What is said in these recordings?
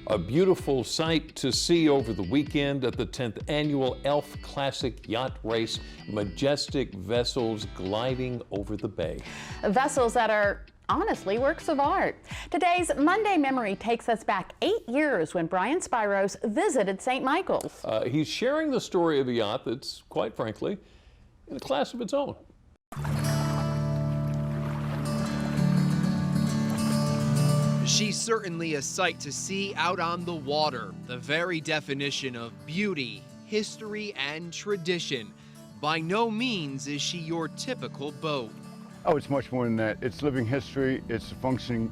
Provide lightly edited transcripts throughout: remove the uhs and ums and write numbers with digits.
A beautiful sight to see over the weekend at the 10th annual Elf Classic Yacht Race. Majestic vessels gliding over the bay. Vessels that are honestly works of art. Today's Monday Memory takes us back 8 years when Brian Spyros visited St. Michael's. He's sharing the story of a yacht that's, quite frankly, in a class of its own. She's certainly a sight to see out on the water, the very definition of beauty, history, and tradition. By no means is she your typical boat. Oh, it's much more than that. It's living history. It's a functioning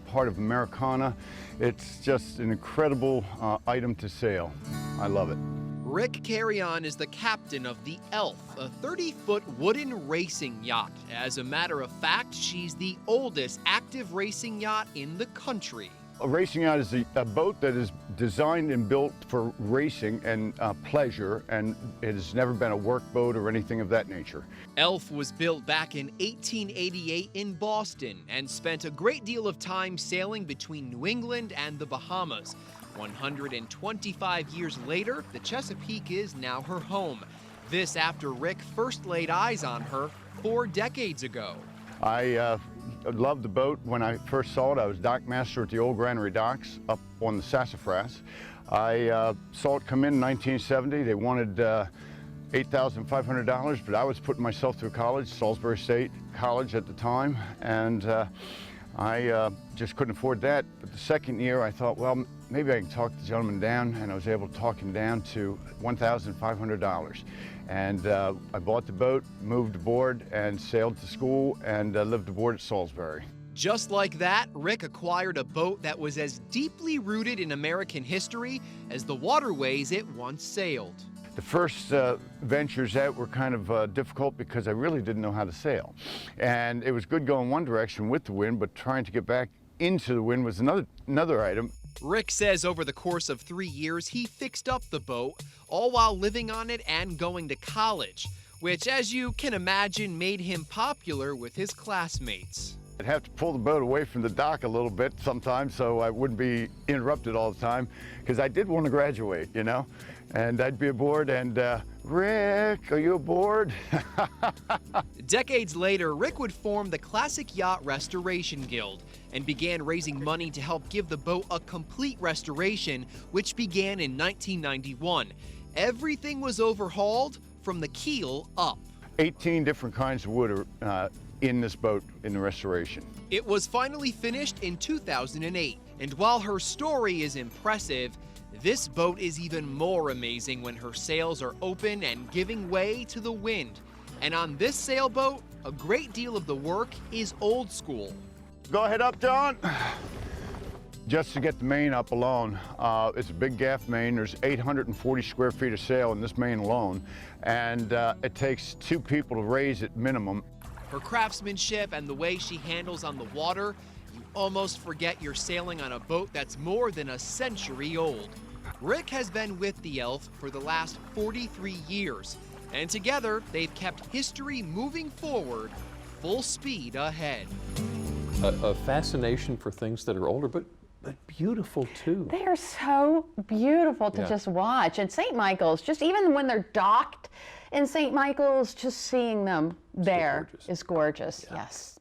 part of Americana. It's just an incredible item to sail. I love it. Rick Carrion is the captain of the Elf, a 30-foot wooden racing yacht. As a matter of fact, she's the oldest active racing yacht in the country. A racing yacht is a boat that is designed and built for racing and pleasure, and it has never been a work boat or anything of that nature. Elf was built back in 1888 in Boston and spent a great deal of time sailing between New England and the Bahamas. 125 years later, the Chesapeake is now her home. This after Rick first laid eyes on her 4 decades ago. I loved the boat when I first saw it. I was dock master at the old Granary Docks up on the Sassafras. I saw it come in 1970. They wanted $8,500, but I was putting myself through college, Salisbury State College at the time, and I just couldn't afford that. But the second year I thought, well, maybe I can talk the gentleman down, and I was able to talk him down to $1,500. And I bought the boat, moved aboard, and sailed to school, and lived aboard at Salisbury. Just like that, Rick acquired a boat that was as deeply rooted in American history as the waterways it once sailed. The first ventures out were kind of difficult because I really didn't know how to sail. And it was good going one direction with the wind, but trying to get back into the wind was another item. Rick says over the course of 3 years, he fixed up the boat, all while living on it and going to college, which, as you can imagine, made him popular with his classmates. I'd have to pull the boat away from the dock a little bit sometimes so I wouldn't be interrupted all the time, because I did want to graduate, you know? And I'd be aboard and, Rick, are you aboard? Decades later, Rick would form the Classic Yacht Restoration Guild and began raising money to help give the boat a complete restoration, which began in 1991. Everything was overhauled from the keel up. 18 different kinds of wood are in this boat in the restoration. It was finally finished in 2008, and while her story is impressive, this boat is even more amazing when her sails are open and giving way to the wind. And on this sailboat, a great deal of the work is old school. Go ahead up, John. Just to get the main up alone, it's a big gaff main. There's 840 square feet of sail in this main alone, and it takes 2 people to raise it minimum. Her craftsmanship and the way she handles on the water, you almost forget you're sailing on a boat that's more than a century old. Rick has been with the Elf for the last 43 years, and together they've kept history moving forward, full speed ahead. A fascination for things that are older, but beautiful too. They are so beautiful to just watch. And St. Michael's, just even when they're docked in St. Michael's, just seeing them there is gorgeous. Yes.